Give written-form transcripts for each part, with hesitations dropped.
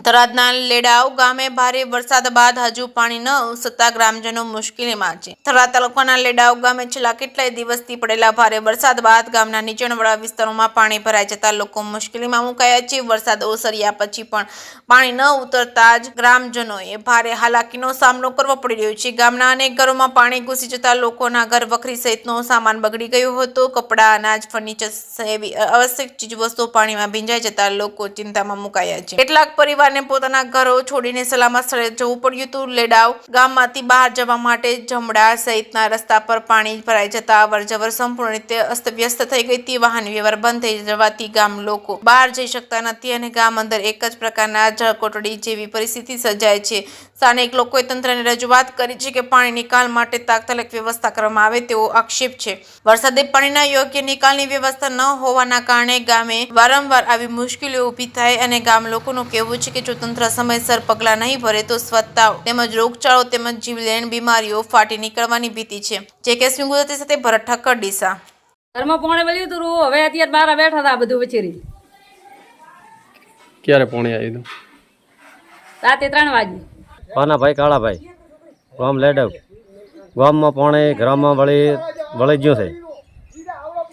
થરાદના લેડાવ ગામે ભારે વરસાદ બાદ હજુ પાણી ન ઉતરતા ગ્રામજનો મુશ્કેલીમાં છે. થરાદ તાલુકાના લેડાવ ગામે છેલ્લા કેટલાય દિવસથી પડેલા ભારે વરસાદ બાદ ગામના નીચાણવાળા વિસ્તારોમાં પાણી ભરાઈ જતા લોકો મુશ્કેલીમાં મુકાયા છે. વરસાદ ઓસર્યા પછી પણ પાણી ન ઉતરતા જ ગ્રામજનોએ ભારે હાલાકીનો સામનો કરવો પડી રહ્યો છે. ગામના અનેક ઘરોમાં પાણી ઘૂસી જતા લોકોના ઘર વખરી સહિતનો સામાન બગડી ગયો હતો. કપડાં, અનાજ, ફર્નિચર જેવી આવશ્યક ચીજવસ્તુઓ પાણીમાં ભીંજાઈ જતા લોકો ચિંતામાં મુકાયા છે. કેટલાક પરિવારને પોતાના ઘરો છોડીને સલામત સ્થળે જવું પડ્યું હતું. લેડાવ ગામમાંથી બહાર જવા માટે જમડા સહિતના રસ્તા પર પાણી ભરાઈ જતા અવરજવર સંપૂર્ણ રીતે અસ્તવ્યસ્ત થઈ ગઈ હતી. વાહન વ્યવહાર બંધ થઈ જવાથી ગામ લોકો બહાર જઈ શકતા નથી અને ગામ અંદર એક જ પ્રકારના જળકોટડી જેવી પરિસ્થિતિ સર્જાય છે. સ્થાનિક લોકોએ તંત્રને રજૂઆત કરી છે કે પાણી નિકાલ માટે તાત્કાલિક વ્યવસ્થા કરવામાં આવે તેવો આક્ષેપ છે. વરસાદી પાણીના યોગ્ય નિકાલની વ્યવસ્થા ન હોવાના કારણે ગામે વારંવાર આવી મુશ્કેલીઓ ઊભી થાય અને ગામ લોકોનું કહેવું છે કે જો તંત્ર સમયસર પગલાં નહીં ભરે તો સ્વચ્છતા તેમજ રોગચાળો તેમજ જીવલેણ બીમારીઓ ફાટી નીકળવાની ભીતિ છે. જે કેસમી ગુજરાતી સાથે ભરત ઠક્કર, ડીસા. ઘરમાં પાણી વળ્યું હતું, હવે અત્યારે બહાર બેઠા હતા બધું વિચારી. ક્યારે પાણી આવ્યું? રાતે 3 વાગે. પાનાભાઈ કાળાભાઈ, ગામ લેડવ. ગામમાં પાણી ઘરમાં વળી ગયું છે.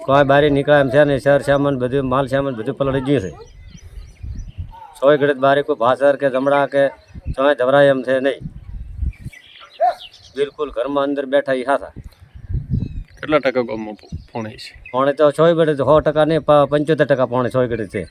કોઈ બારી નીકળે એમ છે ને, શહેર સામાન બધું માલ સામાન બધું પલળી ગયું છે. સોય ઘડીત બારી કોઈ ભાસર કે જમડા કે ચોય ધવરાય એમ છે નહીં. બિલકુલ ઘરમાં અંદર બેઠા એ હાથા. કેટલા ટકા ગામમાં પાણી છે? પાણી તો સોય ઘડીત 100% નહીં, 75% પાણી સોય ઘડીત છે.